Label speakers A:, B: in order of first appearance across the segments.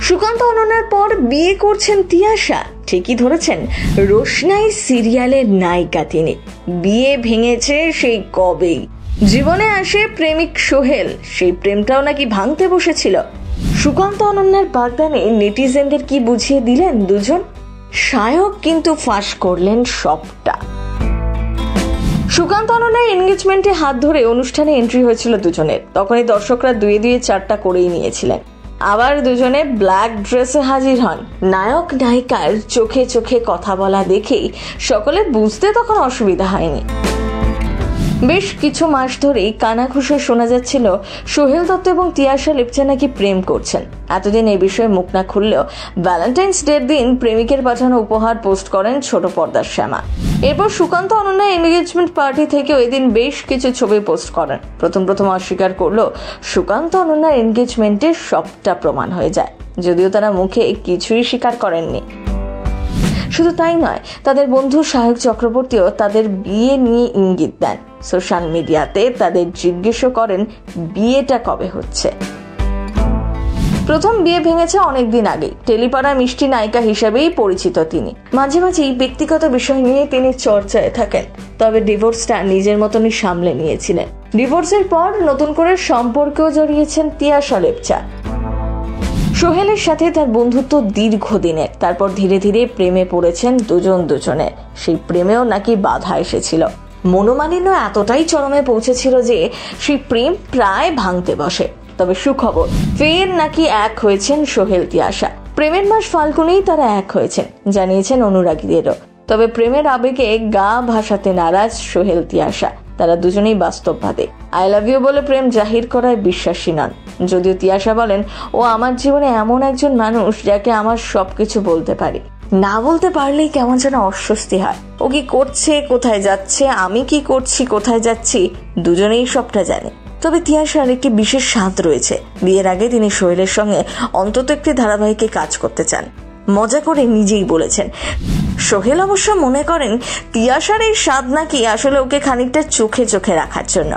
A: সুকান্ত অনন্যার পর বিয়ে করছেন তিয়াশা। ঠিকই ধরেছেন, রোশনাই সিরিয়ালের নায়িকা তিনি। বিয়ে ভেঙেছে সেই কবেই। জীবনে আসে প্রেমিক সোহেল, সেই প্রেমটাও নাকি ভাঙতে বসেছিল। সুকান্ত অনন্যার বাগদানে নেটিজেনদের কি বুঝিয়ে দিলেন দুজন? সায়ক কিন্তু ফাঁস করলেন সবটা। সুকান্ত অনন্যার এনগেজমেন্টে হাত ধরে অনুষ্ঠানে এন্ট্রি হয়েছিল দুজনের। তখনই দর্শকরা দুয়ে দুয়ে চারটা করেই নিয়েছিলেন। আবার দুজনে ব্ল্যাক ড্রেসে হাজির হন। নায়ক নায়িকার চোখে চোখে কথা বলা দেখেই সকলে বুঝতে তখন অসুবিধা হয়নি। বেশ কিছু মাস ধরেই কানাঘুষো শোনা যাচ্ছিল সোহেল দত্ত এবং তিয়াশা লেপচা নাকি প্রেম করছেন। এতদিন এই বিষয়ে মুখ না খুললেও ভ্যালেন্টাইন্স ডের দিন প্রেমিকের পাঠানো উপহার পোস্ট করেন ছোট পর্দার শ্যামা। এরপর সুকান্ত অনন্যা এনগেজমেন্ট পার্টি থেকে ওই দিন বেশ কিছু ছবি পোস্ট করেন। প্রথম অস্বীকার করলো সুকান্ত অনন্যার এনগেজমেন্টের সবটা প্রমাণ হয়ে যায়, যদিও তারা মুখে কিছুই স্বীকার করেননি। শুধু তাই নয়, তাদের বন্ধু সায়ক চক্রবর্তীও তাদের বিয়ে নিয়ে ইঙ্গিত দেন। সোশ্যাল মিডিয়াতে তাদের জিজ্ঞেসও করেন বিয়েটা কবে হচ্ছে। প্রথম বিয়ে ভেঙেছে অনেকদিন আগে। টেলিপাড়া মিষ্টি নায়িকা হিসেবেই পরিচিত তিনি। মাঝে মাঝেই ব্যক্তিগত বিষয় নিয়ে তিনি চর্চায় থাকেন। তবে ডিভোর্সটা নিজের মতনই সামলে নিয়েছিলেন। ডিভোর্সের পর নতুন করে সম্পর্কেও জড়িয়েছেন তিয়াশা লেপচা। সোহেলের সাথে তার বন্ধুত্ব দীর্ঘদিনের। তারপর ধীরে ধীরে প্রেমে পড়েছেন দুজনের। সেই প্রেমেও নাকি বাধা এসেছিল। মনোমালিন্য এতটাই চরমে পৌঁছেছিল যে সেই প্রেম প্রায় ভাঙতে বসে। তবে সুখবর, ফের নাকি এক হয়েছেন সোহেল তিয়াশা। প্রেমের মাস ফাল্গুনেই তারা এক হয়েছেন, জানিয়েছেন অনুরাগীদেরও। তবে প্রেমের আবেগে গা ভাসাতে নারাজ সোহেল তিয়াশা। তারা দুজনেই বাস্তববাদী। আই লাভ ইউ বলে প্রেম জাহির করায় বিশ্বাসী নন। যদিও তিয়াশা বলেন, ও আমার জীবনে এমন একজন মানুষ যাকে আমার সবকিছু বলতে পারি। না বলতে পারলেই কেমন যেন অস্বস্তি হয়। ও কি করছে, কোথায় যাচ্ছে, আমি কি করছি, কোথায় যাচ্ছি, দুজনেই সবটা জানে। তবে তিয়াশার একটি বিশেষ স্বাদ রয়েছে। বিয়ের আগে তিনি সোহেলের সঙ্গে অন্তত একটি ধারাবাহিকে কাজ করতে চান। মজা করে নিজেই বলেছেন। সোহেল অবশ্য মনে করেন তিয়াশার এই স্বাদ নাকি আসলে ওকে খানিকটা চোখে চোখে রাখার জন্য।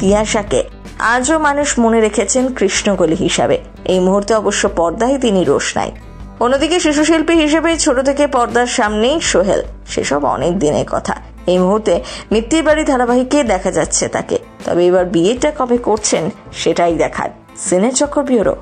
A: তিয়াশাকে আজও মানুষ মনে রেখেছেন কৃষ্ণকলি হিসাবে। এই মুহূর্তে অবশ্য পর্দায় তিনি রোশনাই। অন্যদিকে শিশু শিল্পী হিসেবে ছোট থেকে পর্দার সামনেই সোহেল। সেসব অনেক দিনের কথা। এই মুহূর্তে মিত্তির বাড়ি ধারাবাহিকে দেখা যাচ্ছে তাকে। তবে এবার বিয়েটা কবে করছেন সেটাই দেখার। সিনে চক্র ব্যুরো।